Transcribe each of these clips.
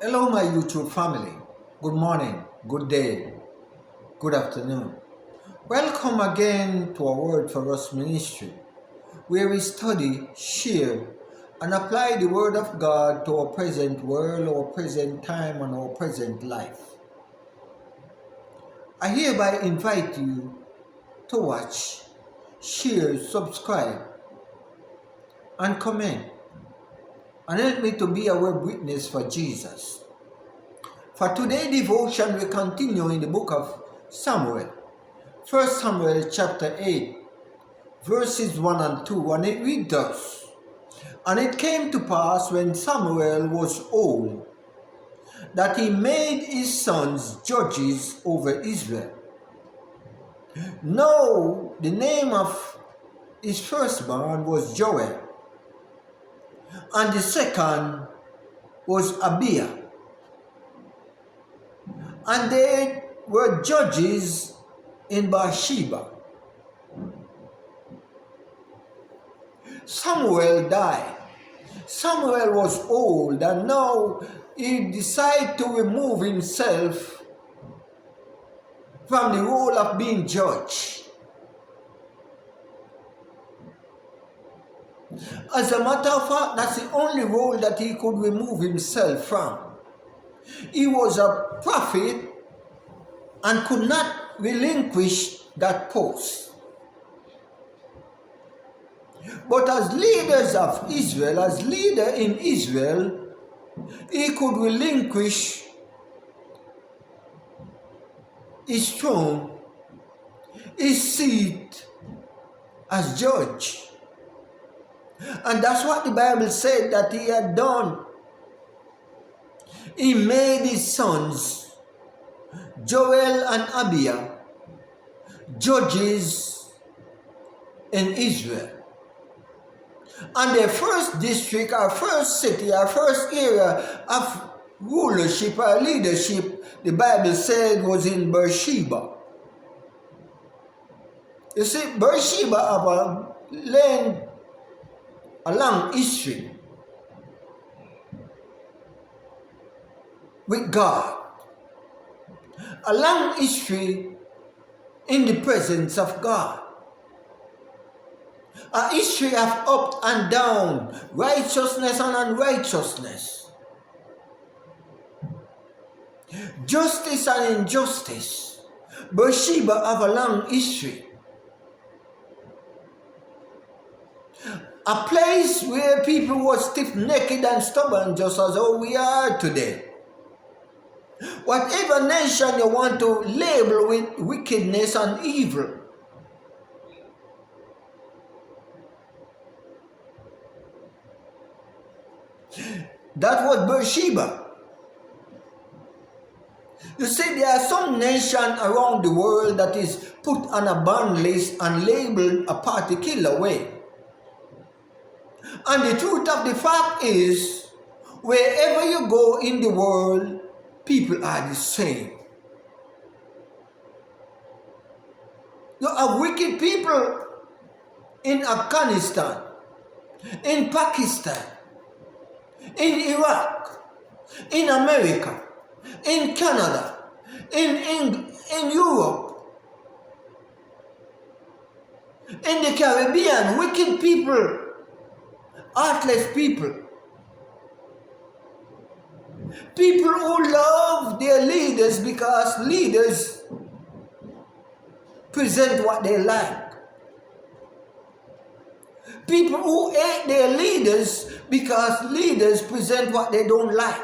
Hello, my YouTube family. Good morning, good day, good afternoon. Welcome again to our Word for Us ministry, where we study, share, and apply the Word of God to our present world, our present time, and our present life. I hereby invite you to watch, share, subscribe, and comment, and help me to be a word witness for Jesus. For today's devotion, we continue in the book of Samuel. 1 Samuel chapter 8, verses 1 and 2, and it reads thus: And it came to pass when Samuel was old, that he made his sons judges over Israel. Now the name of his firstborn was Joel, and the second was Abiah. And they were judges in Beersheba. Samuel died. Samuel was old, and now he decided to remove himself from the role of being judge. As a matter of fact, that's the only role that he could remove himself from. He was a prophet and could not relinquish that post. But as leaders of Israel, as leader in Israel, he could relinquish his throne, his seat as judge. And that's what the Bible said that he had done. He made his sons, Joel and Abiah, judges in Israel. And their first district, our first city, our first area of rulership or leadership, the Bible said, was in Beersheba. You see, Beersheba have a long history with God, a long history in the presence of God, a history of up and down, righteousness and unrighteousness, justice and injustice. Beersheba have a long history. A place where people were stiff-necked and stubborn, just as how we are today. Whatever nation you want to label with wickedness and evil, that was Beersheba. You see, there are some nations around the world that is put on a ban list and labeled a particular way. And the truth of the fact is, wherever you go in the world, people are the same. You have wicked people in Afghanistan, in Pakistan, in Iraq, in America, in Canada, in Europe, in the Caribbean, wicked people, heartless people. People who love their leaders because leaders present what they like. People who hate their leaders because leaders present what they don't like.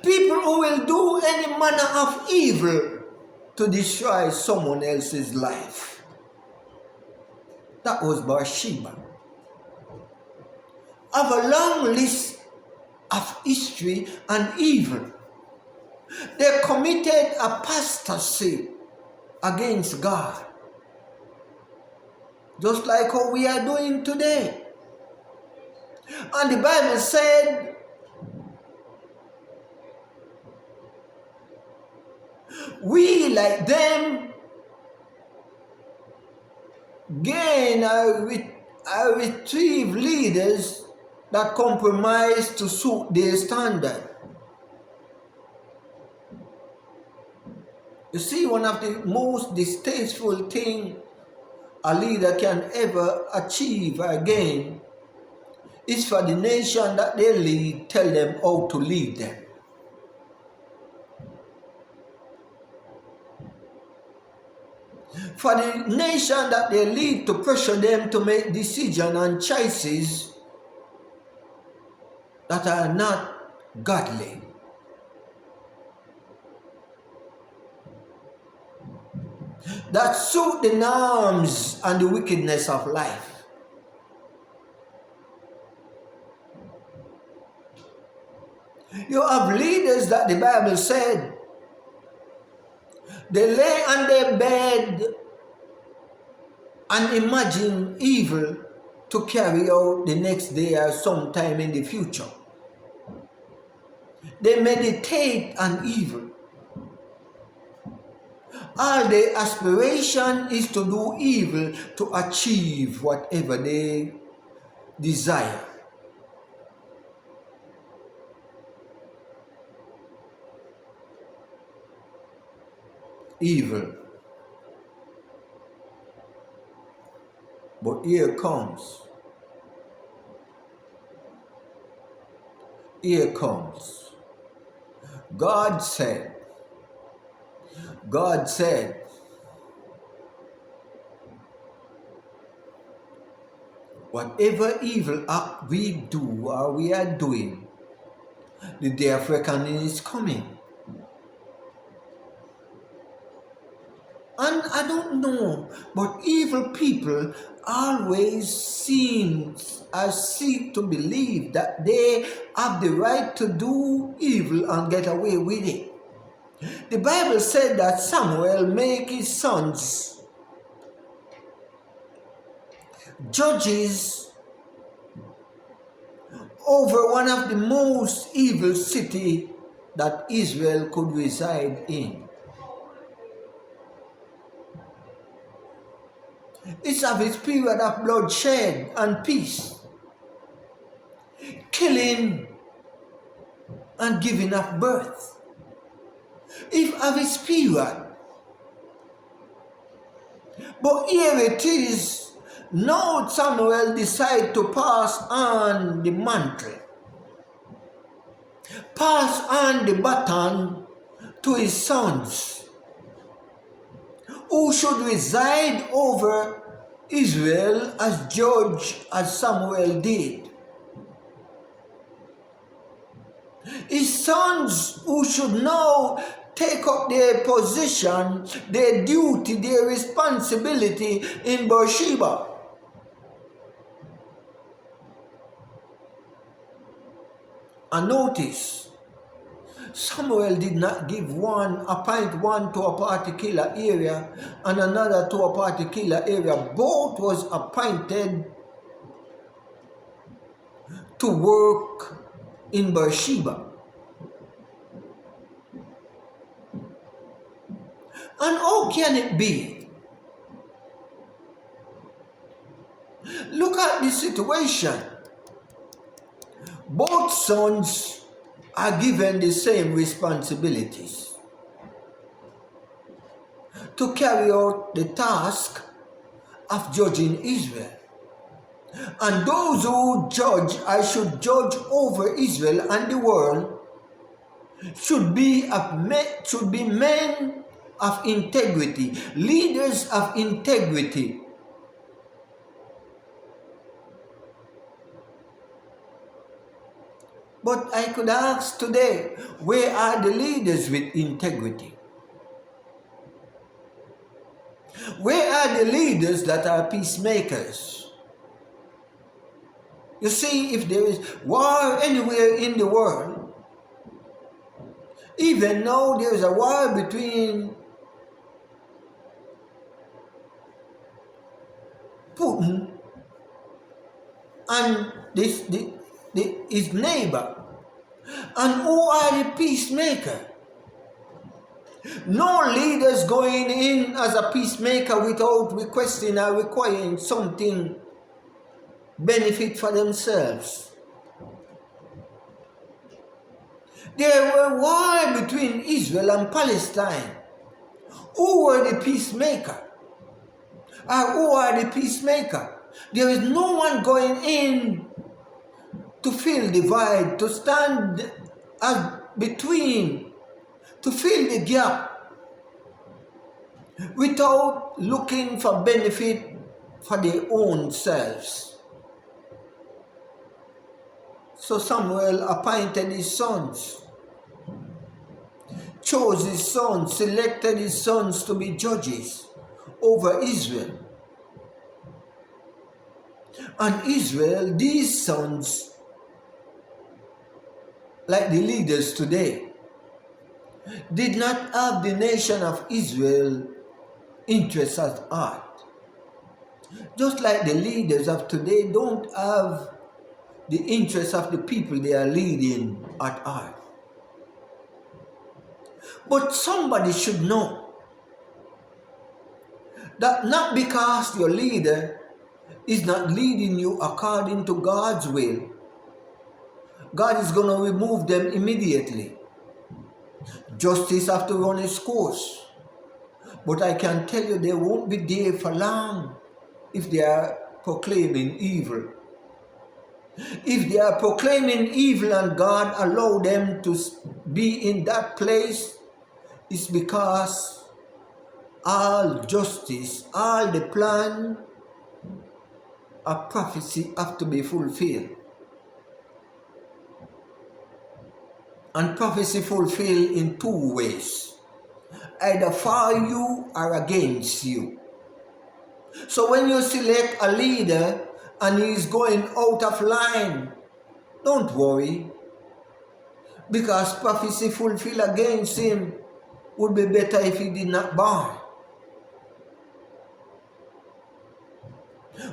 People who will do any manner of evil to destroy someone else's life. That was Beersheba. Of a long list of history and evil. They committed apostasy against God. Just like how we are doing today. And the Bible said, we like them gain I retrieve leaders that compromise to suit their standard. You see, one of the most distasteful things a leader can ever achieve again is for the nation that they lead tell them how to lead them. For the nation that they lead to pressure them to make decisions and choices that are not godly. That suit the norms and the wickedness of life. You have leaders that the Bible said they lay on their bed and imagine evil to carry out the next day or sometime in the future. They meditate on evil. All their aspiration is to do evil to achieve whatever they desire. Evil. But here comes. Here comes. God said, whatever evil act we do or we are doing, the day of reckoning is coming. And I don't know, but evil people always seek to believe that they have the right to do evil and get away with it. The Bible said that Samuel made his sons judges over one of the most evil cities that Israel could reside in. It's of its period of bloodshed and peace, killing and giving of birth. If of its period. But here it is, now Samuel decided to pass on the mantle, pass on the baton to his sons, who should reside over Israel as judge as Samuel did. His sons who should now take up their position, their duty, their responsibility in Beersheba. And notice, Samuel did not appoint one to a particular area and another to a particular area. Both was appointed to work in Beersheba. And how can it be? Look at the situation. Both sons are given the same responsibilities to carry out the task of judging Israel. And those who judge, I should judge over Israel and the world, should be men of integrity, leaders of integrity. But I could ask today, where are the leaders with integrity? Where are the leaders that are peacemakers? You see, if there is war anywhere in the world, even now there is a war between Putin and his neighbor. And who are the peacemaker? No leaders going in as a peacemaker without requesting or requiring something benefit for themselves. There were war between Israel and Palestine. Who were the peacemaker? Or who are the peacemaker? There is no one going in to fill the void, to stand as between, to fill the gap without looking for benefit for their own selves. So Samuel appointed his sons, chose his sons, selected his sons to be judges over Israel. And Israel, these sons, like the leaders today, did not have the nation of Israel interests at heart. Just like the leaders of today don't have the interests of the people they are leading at heart. But somebody should know that not because your leader is not leading you according to God's will, God is going to remove them immediately. Justice has to run its course. But I can tell you they won't be there for long if they are proclaiming evil. If they are proclaiming evil and God allowed them to be in that place, it's because all justice, all the plan of prophecy have to be fulfilled. And prophecy fulfilled in two ways, either for you or against you. So when you select a leader and he is going out of line, don't worry, because prophecy fulfilled against him would be better if he did not born.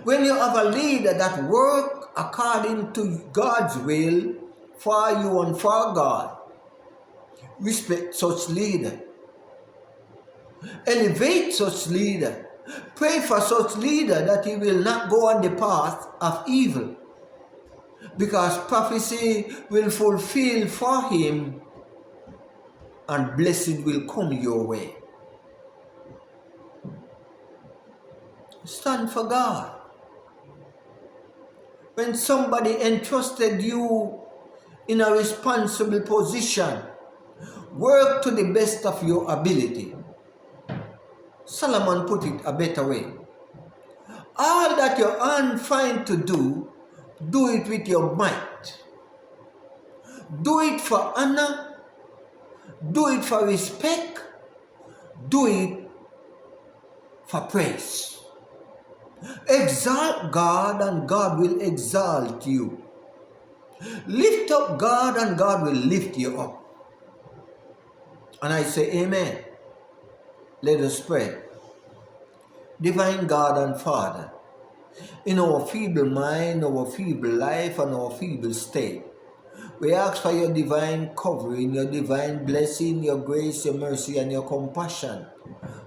When you have a leader that works according to God's will for you and for God, respect such leader. Elevate such leader. Pray for such leader that he will not go on the path of evil, because prophecy will fulfill for him and blessing will come your way. Stand for God. When somebody entrusted you in a responsible position, work to the best of your ability. Solomon put it a better way. All that your hand find to do, do it with your might. Do it for honor. Do it for respect. Do it for praise. Exalt God and God will exalt you. Lift up God and God will lift you up. And I say amen. Let us pray. Divine God and Father, in our feeble mind, our feeble life, and our feeble state, we ask for your divine covering, your divine blessing, your grace, your mercy, and your compassion.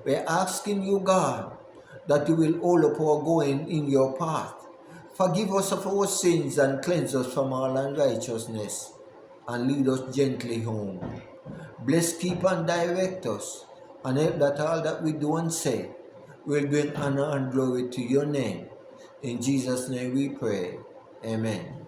We are asking you, God, that you will hold up our going in your path. Forgive us of our sins and cleanse us from all unrighteousness, and lead us gently home. Bless, keep, and direct us, and help that all that we do and say will bring honor and glory to your name. In Jesus' name we pray. Amen.